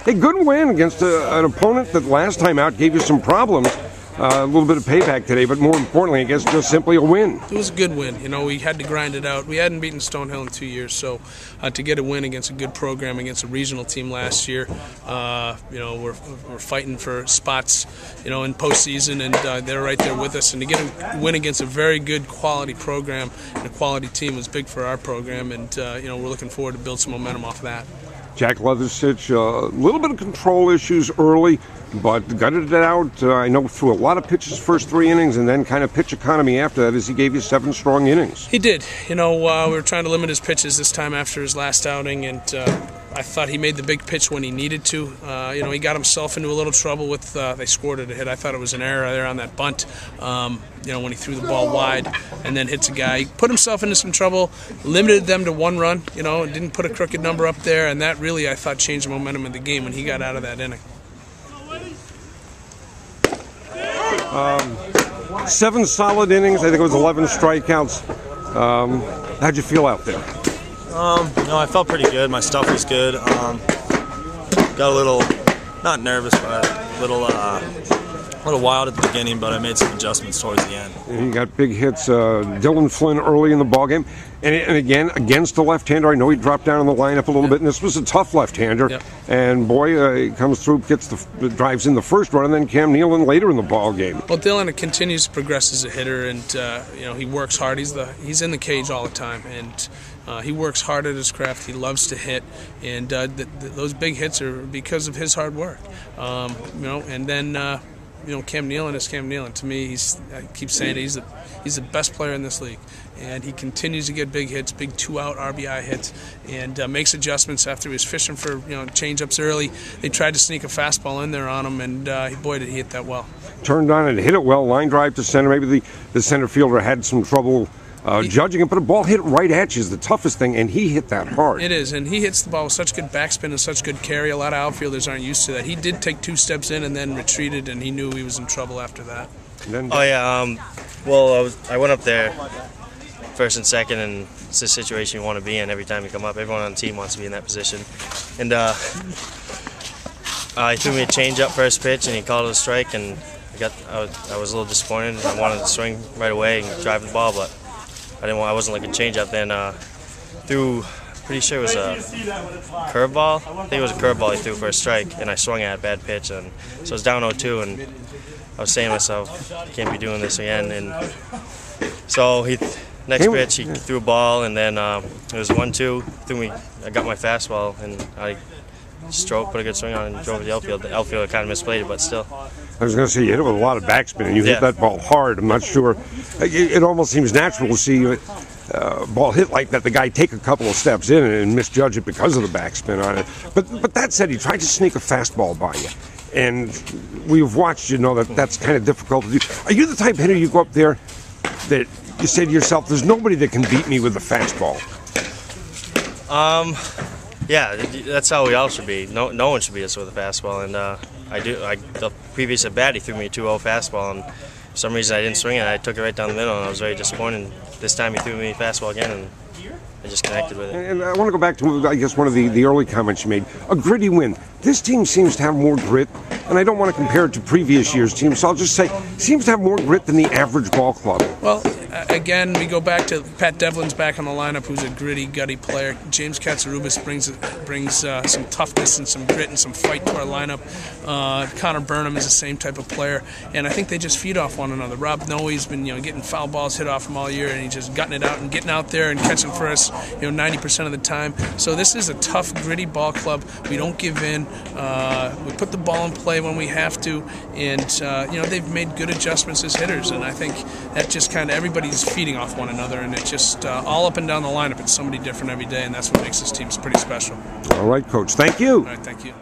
A good win against an opponent that last time out gave you some problems. A little bit of payback today, but more importantly, I guess just simply a win. It was a good win. You know, we had to grind it out. We hadn't beaten Stonehill in 2 years, so to get a win against a good program, against a regional team last year, you know, we're fighting for spots, you know, in postseason, and they're right there with us. And to get a win against a very good quality program and a quality team was big for our program, and you know, we're looking forward to build some momentum off of that. Jack Leatherisch, a little bit of control issues early, but gutted it out. I know threw a lot of pitches first 3 innings, and then kind of pitch economy after that as he gave you 7 strong innings. He did. You know, we were trying to limit his pitches this time after his last outing, and I thought he made the big pitch when he needed to. You know, he got himself into a little trouble with, they scored it a hit. I thought it was an error there on that bunt, you know, when he threw the ball wide and then hits a guy. He put himself into some trouble, limited them to 1 run, you know, and didn't put a crooked number up there, and that really, I thought, changed the momentum of the game when he got out of that inning. 7 solid innings. I think it was 11 strikeouts. How'd you feel out there? No, I felt pretty good. My stuff was good. Got a little, not nervous, but a little wild at the beginning, but I made some adjustments towards the end. And you got big hits. Dylan Flynn early in the ballgame. And again, against the left-hander, I know he dropped down in the lineup a little bit, and this was a tough left-hander. Yep. And boy, he comes through, drives in the first run, and then Cam Nealon later in the ballgame. Well, Dylan continues to progress as a hitter, and you know, he works hard. He's in the cage all the time, and he works hard at his craft. He loves to hit, and those big hits are because of his hard work. You know, and then. You know, Cam Nealon is Cam Nealon. To me, I keep saying it, he's the best player in this league, and he continues to get big hits, big 2-out RBI hits, and makes adjustments after he was fishing for, you know, change-ups early. They tried to sneak a fastball in there on him, and boy, did he hit that well. Turned on and hit it well. Line drive to center. Maybe the center fielder had some trouble judging it, but a ball hit right at you is the toughest thing, and he hit that hard. It is, and he hits the ball with such good backspin and such good carry. A lot of outfielders aren't used to that. He did take 2 steps in and then retreated, and he knew he was in trouble after that. Oh yeah, well, I went up there first and second, and it's a situation you want to be in every time you come up. Everyone on the team wants to be in that position, and he threw me a change-up first pitch, and he called it a strike, and I was a little disappointed. I wanted to swing right away and drive the ball, but I wasn't looking change-up. Then threw, pretty sure it was a curveball. I think it was a curveball he threw for a strike, and I swung at a bad pitch, and so it was down 0-2, and I was saying to myself, I can't be doing this again. And so next pitch he threw a ball, and then it was 1-2. I got my fastball, and I just put a good swing on it and drove to the outfield. The outfielder kind of misplayed it, but still. I was going to say, you hit it with a lot of backspin, and you hit that ball hard. I'm not sure. It almost seems natural to see a ball hit like that, the guy take a couple of steps in and misjudge it because of the backspin on it. But that said, he tried to sneak a fastball by you. And we've watched, you know, that's kind of difficult to do. Are you the type of hitter you go up there that you say to yourself, there's nobody that can beat me with a fastball? Yeah, that's how we all should be. No one should beat us with a fastball, and the previous at bat he threw me a 2-0 fastball, and for some reason I didn't swing it. I took it right down the middle, and I was very disappointed. This time he threw me a fastball again, and I just connected with it. And I want to go back to, I guess, one of the early comments you made. A gritty win. This team seems to have more grit, and I don't want to compare it to previous years' teams, so I'll just say, seems to have more grit than the average ball club. Well, again, we go back to Pat Devlin's back on the lineup, who's a gritty, gutty player. James Katsarubis brings some toughness and some grit and some fight to our lineup. Connor Burnham is the same type of player, and I think they just feed off one another. Rob Noe's been, you know, getting foul balls hit off him all year, and he's just gutting it out and getting out there and catching for us, you know, 90% of the time. So this is a tough, gritty ball club. We don't give in. We put the ball in play when we have to, and you know, they've made good adjustments as hitters, and I think that just kind of everybody's feeding off one another, and it's just all up and down the lineup. It's somebody different every day, and that's what makes this team pretty special. All right, Coach. Thank you. All right, thank you.